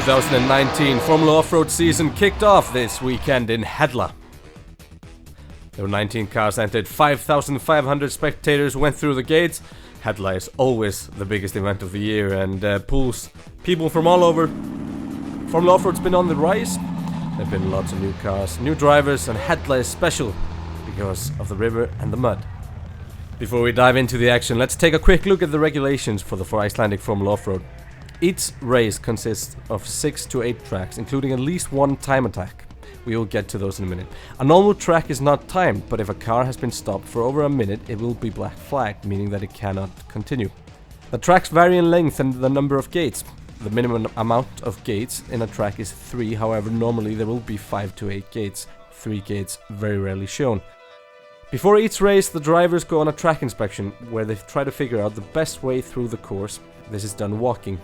2019 Formula Offroad season kicked off this weekend in Hella. There were 19 cars entered, 5,500 spectators went through the gates. Hella is always the biggest event of the year and pulls people from all over. Formula Offroad's been on the rise. There have been lots of new cars, new drivers, and Hella is special because of the river and the mud. Before we dive into the action, let's take a quick look at the regulations for Icelandic Formula Offroad. Each race consists of 6 to 8 tracks, including at least one time attack. We will get to those in a minute. A normal track is not timed, but if a car has been stopped for over a minute, it will be black flagged, meaning that it cannot continue. The tracks vary in length and the number of gates. The minimum amount of gates in a track is 3, however normally there will be 5 to 8 gates. 3 gates very rarely shown. Before each race, the drivers go on a track inspection, where they try to figure out the best way through the course. This is done walking.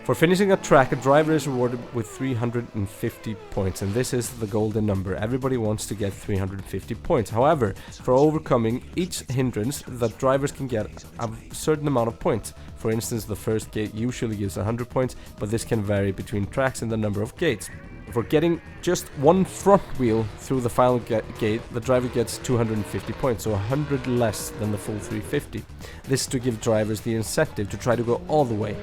For finishing a track, a driver is rewarded with 350 points, and this is the golden number. Everybody wants to get 350 points. However, for overcoming each hindrance, the drivers can get a certain amount of points. For instance, the first gate usually gives 100 points, but this can vary between tracks and the number of gates. For getting just one front wheel through the final gate, the driver gets 250 points, so 100 less than the full 350. This is to give drivers the incentive to try to go all the way.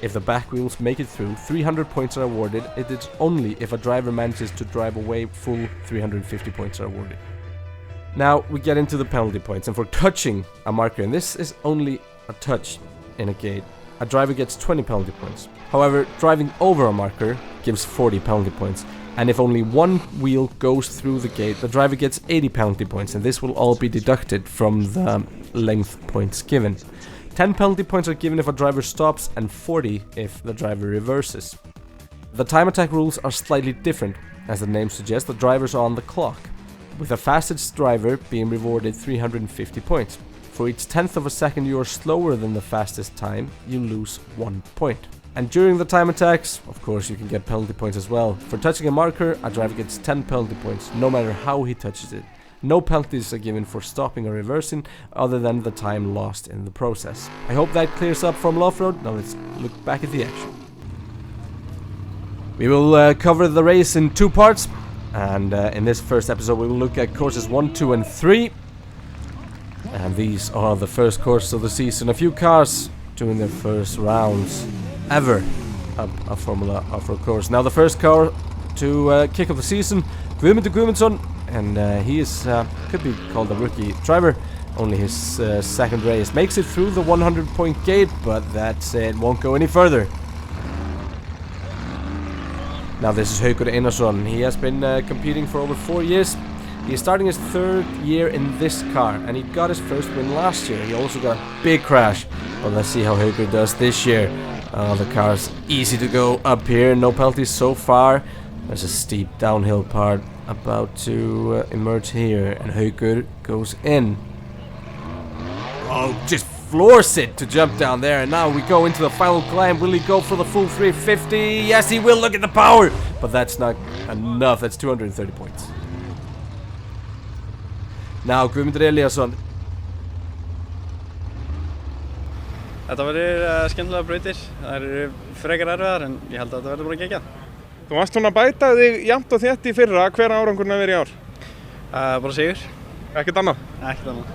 If the back wheels make it through, 300 points are awarded. It is only if a driver manages to drive away, full 350 points are awarded. Now we get into the penalty points, and for touching a marker, and this is only a touch in a gate, a driver gets 20 penalty points. However, driving over a marker gives 40 penalty points, and if only one wheel goes through the gate, the driver gets 80 penalty points, and this will all be deducted from the length points given. 10 penalty points are given if a driver stops, and 40 if the driver reverses. The time attack rules are slightly different. As the name suggests, the drivers are on the clock, with the fastest driver being rewarded 350 points. For each tenth of a second you are slower than the fastest time, you lose 1 point. And during the time attacks, of course, you can get penalty points as well. For touching a marker, a driver gets 10 penalty points, no matter how he touches it. No penalties are given for stopping or reversing, other than the time lost in the process. I hope that clears up Formula Offroad. Now let's look back at the action. We will cover the race in 2 parts, and in this first episode we will look at courses 1, 2 and 3. And these are the first courses of the season. A few cars doing their first rounds ever up a Formula Offroad course. Now the first car to kick off the season, Guðmundur Guðmundsson, and he is could be called a rookie driver. Only his second race. Makes it through the 100-point gate, but that's it, won't go any further. Now this is Haukur Einarsson. He has been competing for over 4 years. He is starting his 3rd year in this car, and he got his first win last year. He also got a big crash. Well, let's see how Haukur does this year. The car's easy to go up here, no penalties so far. There's a steep downhill part about to emerge here, and Haukur goes in. Oh, just floors it to jump down there, and now we go into the final climb. Will he go for the full 350? Yes, he will. Look at the power! But that's not enough. That's 230 points. Now Guðmundur Eliasson. Þetta verður skemmtilega brautir. Það eru frekar erfiðar, en ég held að þetta verður bara geggjað. Þú varst svona að bæta þig jafnt og þétt í fyrra. Hver árangurinn að vera í ár? Bara sigur. Ekkert annað? Ekkert annað.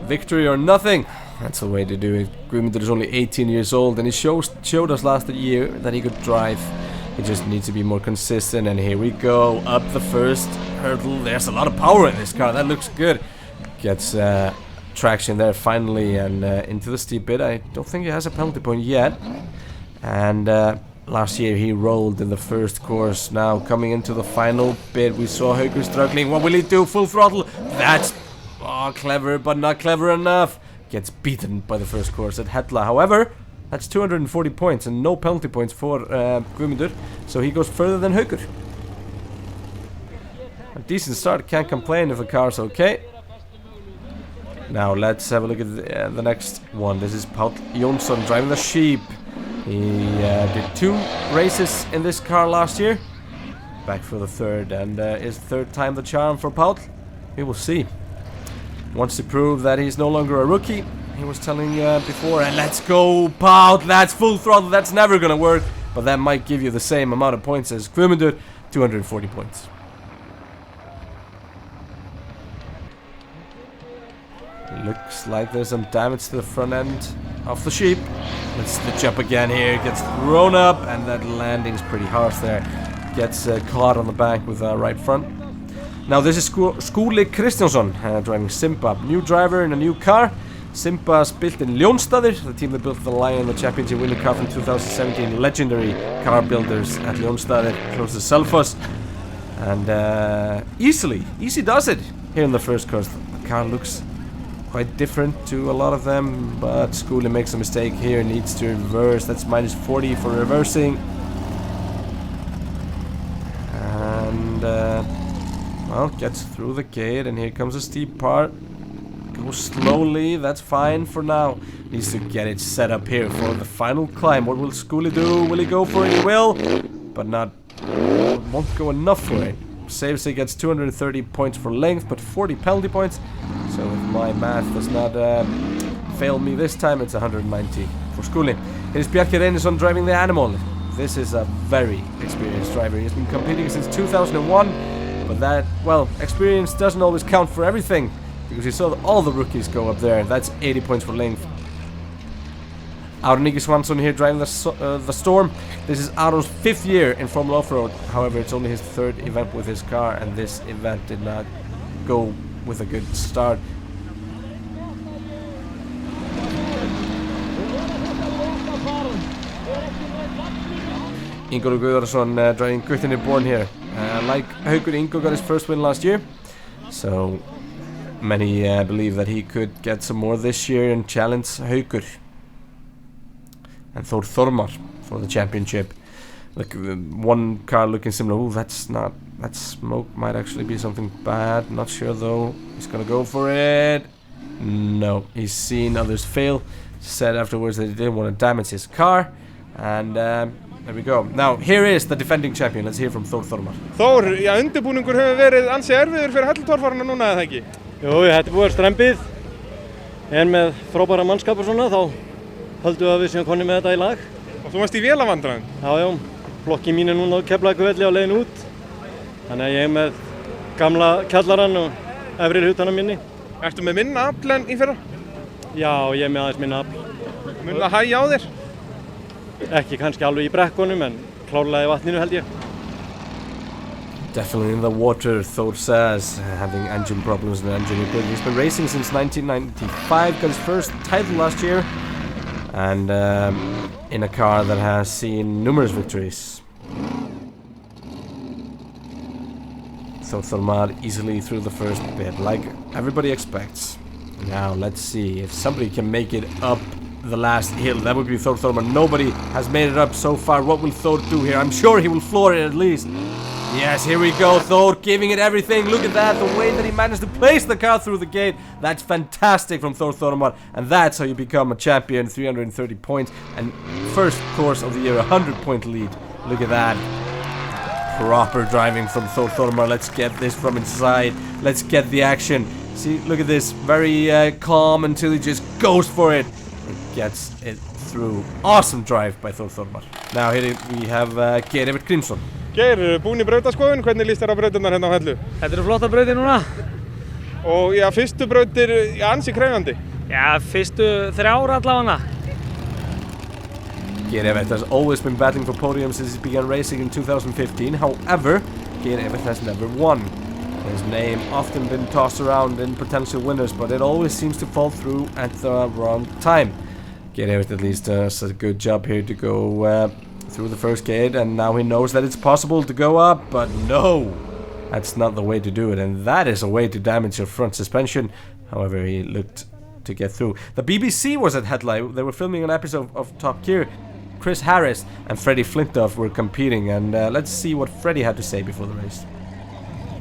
Victory or nothing. That's the way to do it. Guðmundur is only 18 years old, and he showed us last year that he could drive. He just needs to be more consistent, and here we go. Up the first hurdle. There's a lot of power in this car. That looks good. Gets traction there finally, and into the steep bit. I don't think he has a penalty point yet. And last year he rolled in the first course. Now coming into the final bit, we saw Haukur struggling. What will he do? Full throttle. That's clever, but not clever enough. Gets beaten by the first course at Hella. However, that's 240 points and no penalty points for Guðmundur, so he goes further than Haukur. A decent start, can't complain if the car's okay. Now let's have a look at the next one. This is Páll Jónsson driving the Sheep. He did 2 races in this car last year. Back for the 3rd, and is 3rd time the charm for Páll? We will see. Wants to prove that he's no longer a rookie. He was telling before, and let's go, Páll, that's full throttle, that's never gonna work. but that might give you the same amount of points as Guðmundur, 240 points. Looks like there's some damage to the front end of the Sheep. Let's switch up again here. Gets thrown up, and that landing's pretty harsh there. Gets caught on the bank with right front. Now this is Skúli Kristjánsson driving Simba. New driver in a new car. Simba's built in Ljónstaðir, the team that built the Lion, the championship winning car from 2017. Legendary car builders at Ljónstaðir, close to Selfoss. And easy does it here in the first course. The car looks quite different to a lot of them, but Skúli makes a mistake here, needs to reverse. That's minus 40 for reversing. And well, gets through the gate, and here comes a steep part. Goes slowly, that's fine for now. Needs to get it set up here for the final climb. What will Skúli do? Will he go for it? He will, but won't go enough for it. Saves it, gets 230 points for length, but 40 penalty points. So if my math does not fail me this time, it's 190 for Skúli. Here's Bjarki Reynisson driving the Animal. This is a very experienced driver. He's been competing since 2001, but that, well, experience doesn't always count for everything, because you saw all the rookies go up there. That's 80 points for length. Aron Ingi Svansson here driving the Storm. This is Aron's 5th year in Formula Offroad. However, it's only his 3rd event with his car, and this event did not go with a good start. Ingólfur Guðarsson driving Guttinir Born here. Like Haukur, Ingo got his first win last year, so many believe that he could get some more this year and challenge Haukur and Þór Þormar for the championship. Look, one car looking similar. Ooh, that smoke might actually be something bad. Not sure though. He's gonna go for it. No, he's seen others fail. Said afterwards that he didn't want to damage his car. And there we go. Now, here is the defending champion. Let's hear from Þór Þormar. Þór, já, undirbúningur hefur verið ansi erfiður fyrir helltorfarana núna, eða ekki? Jú, þetta búið strempið. En með frábæra mannskap og svona, þá höldum við að við séum konið með þetta í lag. Og þú varst í vélavandræðum? Já, flokki mín er núna á Keflavíkurvelli á leiðin út. Þannig að ég er með gamla kjallarann og efri hlutana minni. Ertu með minna afl en í fyrra? Já, ég er með aðeins minna afl. Mun það hægja á þér? Ekki kannski alveg í brekkunum, en klárlega í vatninu held ég. Definitely in the water, Thor says, having engine problems and engine equipment. He's been racing since 1995, got his first title last year, and in a car that has seen numerous victories. Þór Þormar easily through the first bit, like everybody expects. Now let's see if somebody can make it up the last hill. That would be Þór Þormar. Nobody has made it up so far. What will Thor do here? I'm sure he will floor it at least. Yes, here we go, Thor giving it everything. Look at that, the way that he managed to place the car through the gate. That's fantastic from Þór Þormar, and that's how you become a champion. 330 points, and first course of the year, 100-point lead. Look at that. Proper driving from Þór Þormar. Let's get this from inside. Let's get the action. See, look at this, very calm until he just goes for it. He gets it through. Awesome drive by Þór Þormar. Now here we have Geir Evert Grímsson. Geir, búin í brautaskoðun, hvernig líst þér á brautirnar hérna á Hellu? Þetta eru flottar brautir núna. Og já, fyrstu brautir ansi krefjandi. Já, fyrstu 3 ára allavega. Geir Evert has always been battling for podiums since he began racing in 2015. However, Geir Evert has never won. His name often been tossed around in potential winners, but it always seems to fall through at the wrong time. Geir Evert at least does a good job here to go through the first gate, and now he knows that it's possible to go up, but no, that's not the way to do it, and that is a way to damage your front suspension. However, he looked to get through. The BBC was at Hella. They were filming an episode of Top Gear. Chris Harris and Freddie Flintoff were competing, and let's see what Freddie had to say before the race.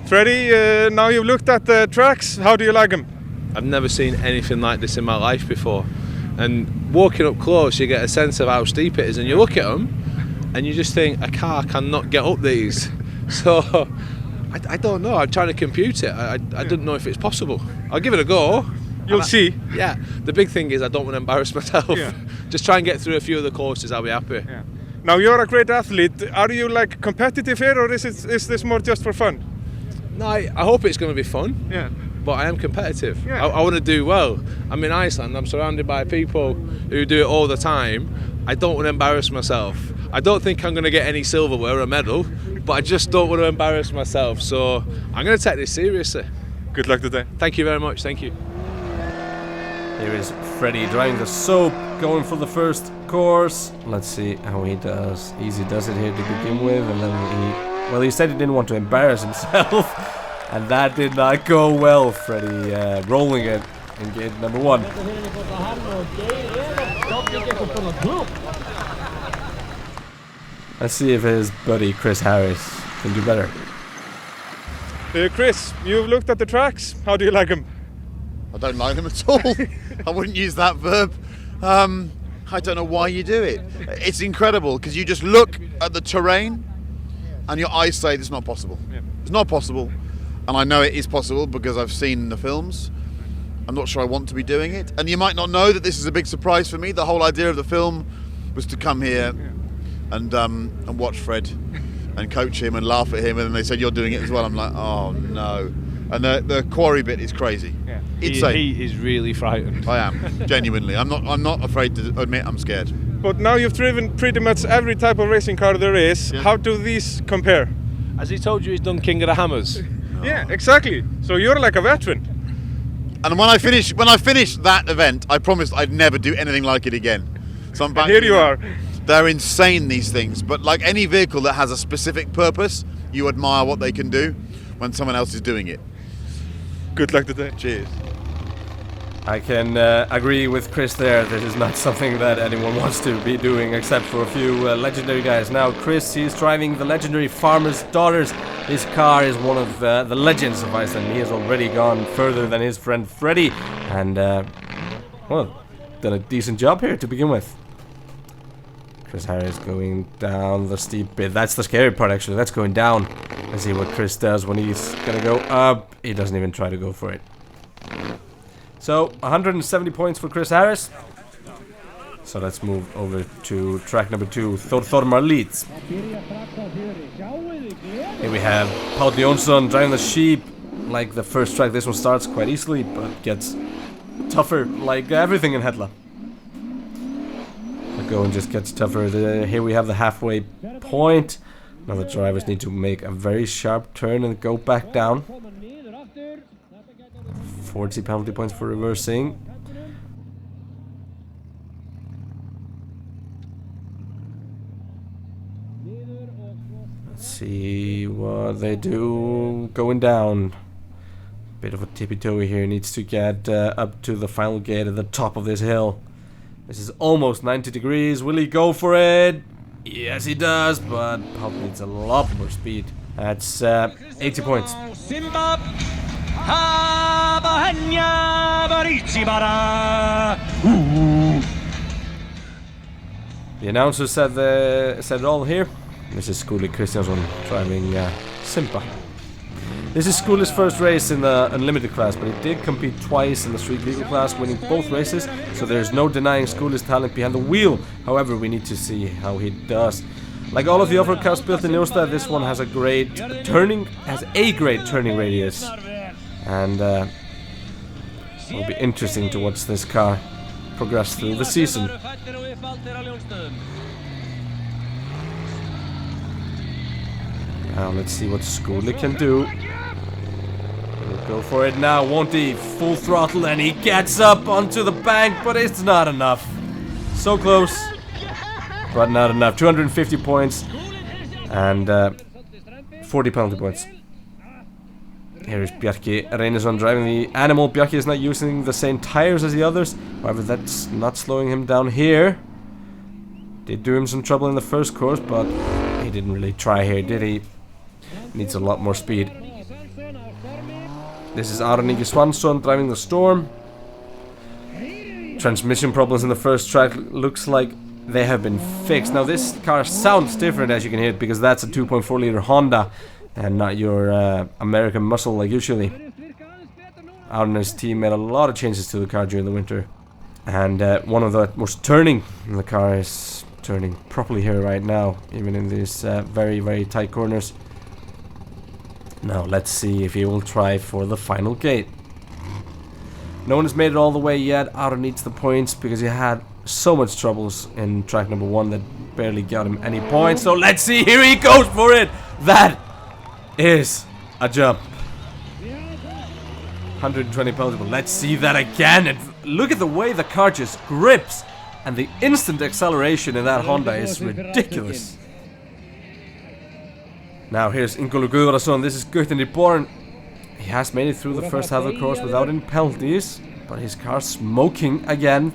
Freddie, now you've looked at the tracks, how do you like them? I've never seen anything like this in my life before, and walking up close you get a sense of how steep it is, and you look at them and you just think a car cannot get up these. So I don't know, I'm trying to compute it. I don't know if it's possible. I'll give it a go. You'll see. Yeah, the big thing is I don't want to embarrass myself. Yeah. Just try and get through a few of the courses, I'll be happy. Yeah. Now you're a great athlete. Are you like competitive here, or is this more just for fun? No, I hope it's going to be fun. Yeah. But I am competitive. Yeah. I want to do well. I'm in Iceland. I'm surrounded by people who do it all the time. I don't want to embarrass myself. I don't think I'm going to get any silverware or a medal, but I just don't want to embarrass myself. So I'm going to take this seriously. Good luck today. Thank you very much. Thank you. Here is Freddie driving the soap, going for the first course. Let's see how he does. Easy does it here to begin with, and then he said he didn't want to embarrass himself, and that did not go well. Freddie rolling it in gate number 1. Let's see if his buddy Chris Harris can do better. Chris, you've looked at the tracks. How do you like them? I don't like them at all. I wouldn't use that verb. I don't know why you do it. It's incredible because you just look at the terrain and your eyes say it's not possible. Yeah. It's not possible. And I know it is possible because I've seen the films. I'm not sure I want to be doing it. And you might not know that this is a big surprise for me. The whole idea of the film was to come here and watch Fred and coach him and laugh at him, and then they said you're doing it as well. I'm like, oh no. And the quarry bit is crazy. Yeah. Insane. He is really frightened. I am, genuinely. I'm not afraid to admit I'm scared. But now you've driven pretty much every type of racing car there is. Yeah. How do these compare? Has he told you he's done King of the Hammers? Yeah, exactly. So you're like a veteran. And when I finish that event, I promised I'd never do anything like it again. So I'm back. And here you are. They're insane, these things. But like any vehicle that has a specific purpose, you admire what they can do when someone else is doing it. Good luck today. Cheers. I can agree with Chris there. This is not something that anyone wants to be doing except for a few legendary guys. Now Chris, he's driving the legendary Farmer's Daughters. His car is one of the legends of Iceland. He has already gone further than his friend Freddie, and well, done a decent job here to begin with. Chris Harris going down the steep bit. That's the scary part, actually. That's going down. Let's see what Chris does when he's gonna go up. He doesn't even try to go for it. So 170 points for Chris Harris. So let's move over to track number 2, Þórðar Leeds. Here we have Páll Jónsson driving the sheep. Like the first track, this one starts quite easily, but gets tougher, like everything in Hella. The going just gets tougher. Here we have the halfway point. Now the drivers need to make a very sharp turn and go back down. 40 penalty points for reversing. Let's see what they do. Going down. Bit of a tippy-toey here. Needs to get up to the final gate at the top of this hill. This is almost 90 degrees. Will he go for it? Yes, he does, but probably needs a lot more speed. That's 80 points. The announcer said it all here. This is Skúli Kristjánsson driving Simba. This is Skúli's first race in the unlimited class, but he did compete twice in the street legal class, winning both races, so there's no denying Skúli's talent behind the wheel. However, we need to see how he does. Like all of the off-road cars built in Newstad, this one has a great turning radius, and it'll be interesting to watch this car progress through the season. Now let's see what Skúli can do. He'll go for it now, won't he? Full throttle, and he gets up onto the bank, but it's not enough. So close, but not enough. 250 points and 40 penalty points. Here is Bjarki Reynisson driving the Animal. Bjarki is not using the same tires as the others. However, that's not slowing him down here. Did do him some trouble in the first course, but he didn't really try here, did he? Needs a lot more speed. This is Aron Ingi Svansson driving the Storm. Transmission problems in the first track looks like they have been fixed. Now this car sounds different, as you can hear, because that's a 2.4 liter Honda and not your American muscle like usually. Aron and his team made a lot of changes to the car during the winter, and one of the most turning in the car is turning properly here right now, even in these very, very tight corners. Now let's see if he will try for the final gate. No one has made it all the way yet. Aaron needs the points because he had so much troubles in track number 1 that barely got him any points. So let's see, here he goes for it. That is a jump. 120 pounds, but let's see that again. And look at the way the car just grips. And the instant acceleration in that Honda is ridiculous. Now here's Ingólfur Guðvarðarson. This is Guttin Reborn. He has made it through the first half of the course without any penalties, but his car's smoking again.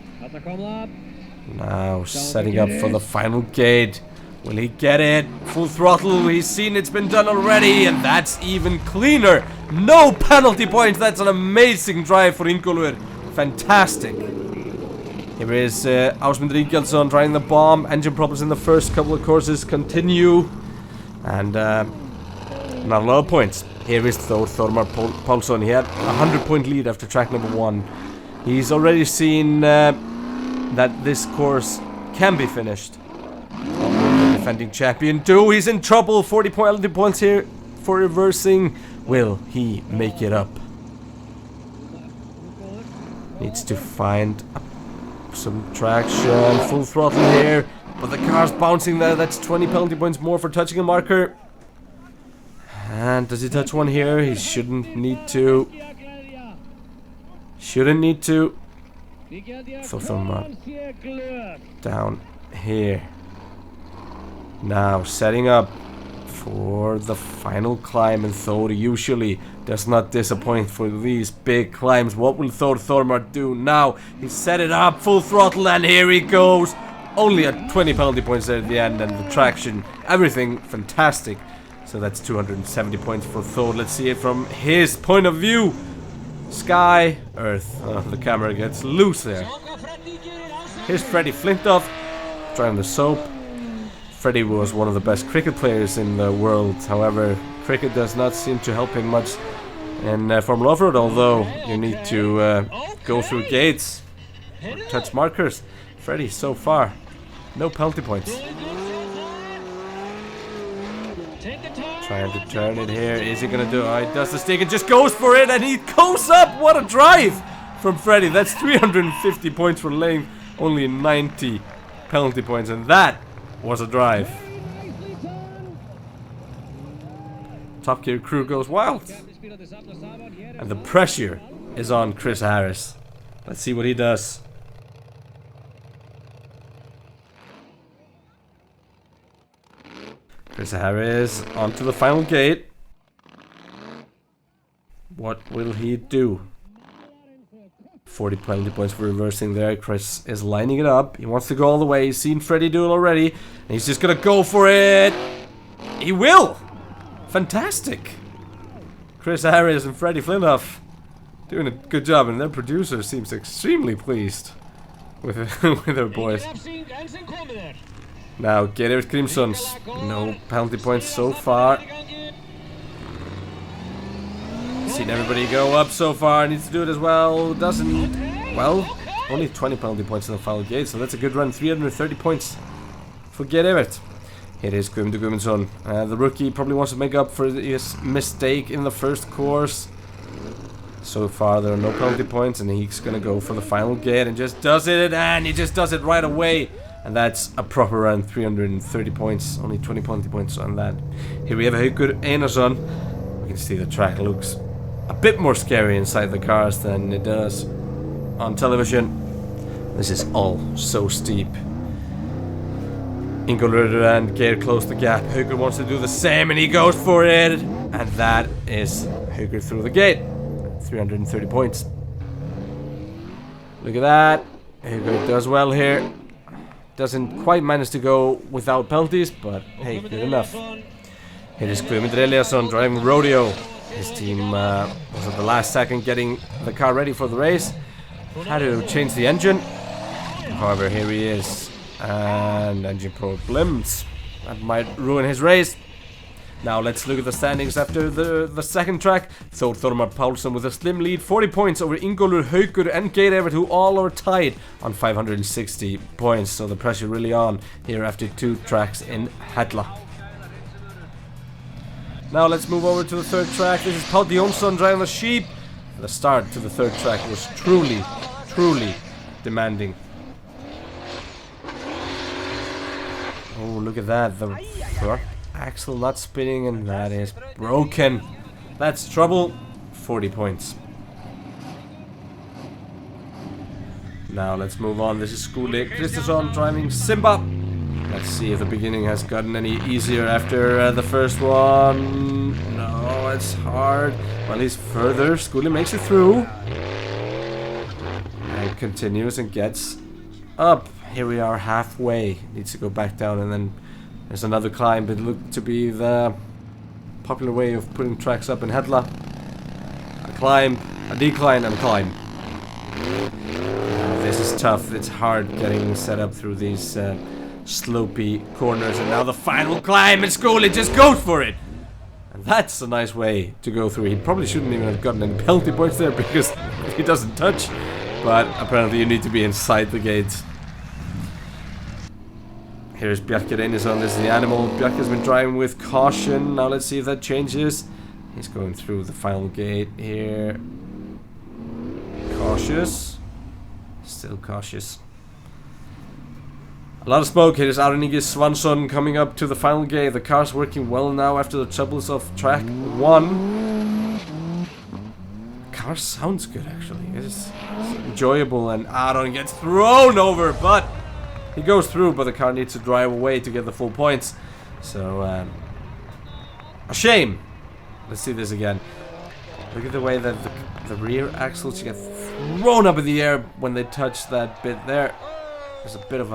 Now setting up for the final gate. Will he get it? Full throttle. He's seen it's been done already, and that's even cleaner. No penalty points. That's an amazing drive for Ingólfur. Fantastic. Here is Ásmundur Ingjaldsson trying the bomb. Engine problems in the first couple of courses continue. And not a lot of points. Here is Þormar Pálsson. He had a 100-point lead after track number 1. He's already seen that this course can be finished. The defending champion do. He's in trouble. 40 points here for reversing. Will he make it up? Needs to find some traction. Full throttle here. But the car's bouncing there. That's 20 penalty points more for touching a marker. And does he touch one here? He shouldn't need to. Shouldn't need to. Thormar down here. Now setting up for the final climb, and Thor usually does not disappoint for these big climbs. What will Thormar do now? He set it up, full throttle, and here he goes. Only at 20 penalty points there at the end, and the traction, everything fantastic. So that's 270 points for Thor. Let's see it from his point of view. Sky, Earth. Oh, the camera gets loose there. Here's Freddie Flintoff trying the soap. Freddie was one of the best cricket players in the world. However, cricket does not seem to help him much in Formula Offroad, although you need to go through gates or touch markers. Freddie, so far, no penalty points. Trying to turn it here. Is he gonna do it? He does the stick and just goes for it, and he goes up. What a drive from Freddie. That's 350 points for lane, only 90 penalty points, and that was a drive. Top Gear crew goes wild, and the pressure is on Chris Harris. Let's see what he does. Chris Harris onto the final gate. What will he do? 40 penalty points for reversing there. Chris is lining it up. He wants to go all the way. He's seen Freddie do it already. And he's just gonna go for it. He will! Fantastic! Chris Harris and Freddie Flintoff doing a good job, and their producer seems extremely pleased with their boys. Now, Gerrit Grímsson's no penalty points so far. Seen everybody go up so far. Needs to do it as well. Doesn't. Well, only 20 penalty points in the final gate, so that's a good run. 330 points for Gerrit. Here is Guðmundur Guðmundsson. The rookie probably wants to make up for his mistake in the first course. So far, there are no penalty points, and he's gonna go for the final gate and just does it, and he just does it right away. And that's a proper run, 330 points, only 20 penalty points on that. Here we have Haukur Einarsson. We can see the track looks a bit more scary inside the cars than it does on television. This is all so steep. Ingólfur and Geir close the gap. Haukur wants to do the same, and he goes for it. And that is Haukur through the gate. 330 points. Look at that. Haukur does well here. Doesn't quite manage to go without penalties, but hey, good enough. Here is Guðmundur Eliasson driving Rodeo. His team was at the last second getting the car ready for the race. Had to change the engine. However, here he is. And engine problems. That might ruin his race. Now let's look at the standings after the second track. Thor Thormar Paulsson with a slim lead, 40 points over Ingólfur, Haukur and Geir Evert, who all are tied on 560 points. So the pressure really on here after 2 tracks in Hella. Now let's move over to the third track. This is Paul Jonsson driving the sheep. The start to the third track was truly demanding. Oh, look at that. The front axle not spinning, and that is broken. That's trouble. 40 points. Now let's move on. This is Skule Kristersson driving Simba. Let's see if the beginning has gotten any easier after the first one. No, it's hard. Well, he's further. Skule makes it through. And continues and gets up. Here we are halfway. Needs to go back down, and then there's another climb. But it looked to be the popular way of putting tracks up in Hella. A climb, a decline, and a climb. This is tough. It's hard getting set up through these slopey corners. And now the final climb, and Skule just goes for it. And that's a nice way to go through. He probably shouldn't even have gotten any penalty points there because he doesn't touch. But apparently you need to be inside the gate. Here's Bjarke Reynisson, this is the animal. Bjarke's been driving with caution. Now let's see if that changes. He's going through the final gate here. Cautious. Still cautious. A lot of smoke. Here's Arningi Svansson coming up to the final gate. The car's working well now after the troubles of track 1. The car sounds good actually. It's enjoyable, and Aron gets thrown over, but he goes through, but the car needs to drive away to get the full points. So, a shame. Let's see this again. Look at the way that the rear axles get thrown up in the air when they touch that bit there. There's a bit of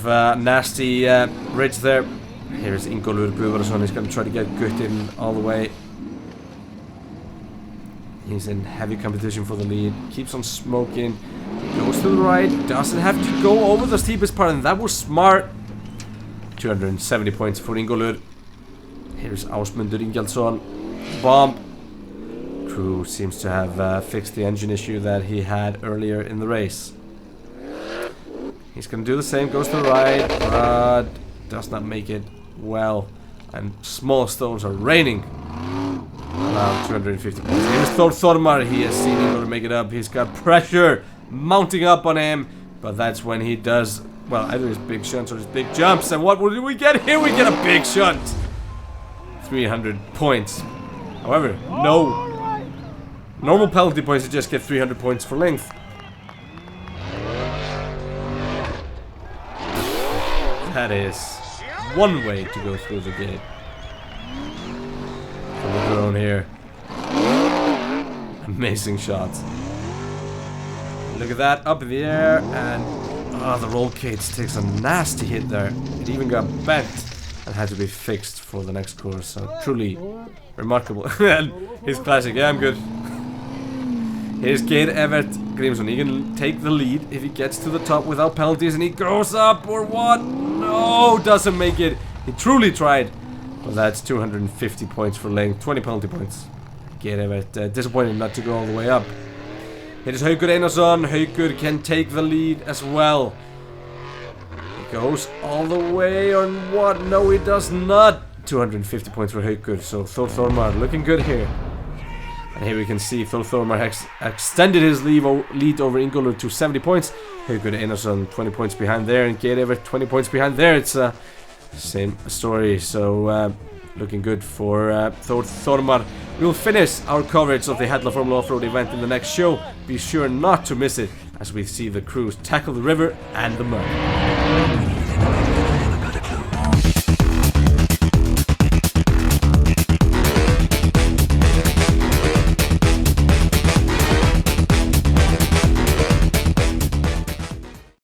a nasty ridge there. Here's Ingólfur Guðvarsson. He's going to try to get Guttin all the way. He's in heavy competition for the lead. Keeps on smoking. Goes to the right. Doesn't have to go over the steepest part, and that was smart. 270 points for Ingólfur. Here's Ásmundur Ingjaldsson. Bomb. Crew seems to have fixed the engine issue that he had earlier in the race. He's going to do the same. Goes to the right, but does not make it well. And small stones are raining. Around 250 points. Here's Thor Thormar. He has seen him to make it up. He's got pressure mounting up on him, but that's when he does, well, either his big shunts or his big jumps. And what do we get here? We get a big shunt. 300 points. However, no normal penalty points. You just get 300 points for length. That is one way to go through the gate. From the drone here. Amazing shots. Look at that, up in the air, and the roll cage takes a nasty hit there. It even got bent and had to be fixed for the next course. So truly remarkable. And his classic, yeah, I'm good. Here's Geir Evert Grimsson. He can take the lead if he gets to the top without penalties, and he goes up, or what? No, doesn't make it. He truly tried. Well, that's 250 points for length, 20 penalty points. Geir Evert disappointed not to go all the way up. It is Haukur Einarsson. Haukur can take the lead as well. He goes all the way, or what? No, he does not. 250 points for Haukur. So Thor Thormar looking good here. And here we can see Thor Thormar has extended his lead over Ingólfur to 70 points. Haukur Einarsson 20 points behind there, and Geir Evert 20 points behind there. It's same story. So looking good for Thor Thormar. We'll finish our coverage of the Hella Formula Offroad event in the next show. Be sure not to miss it as we see the crews tackle the river and the mud.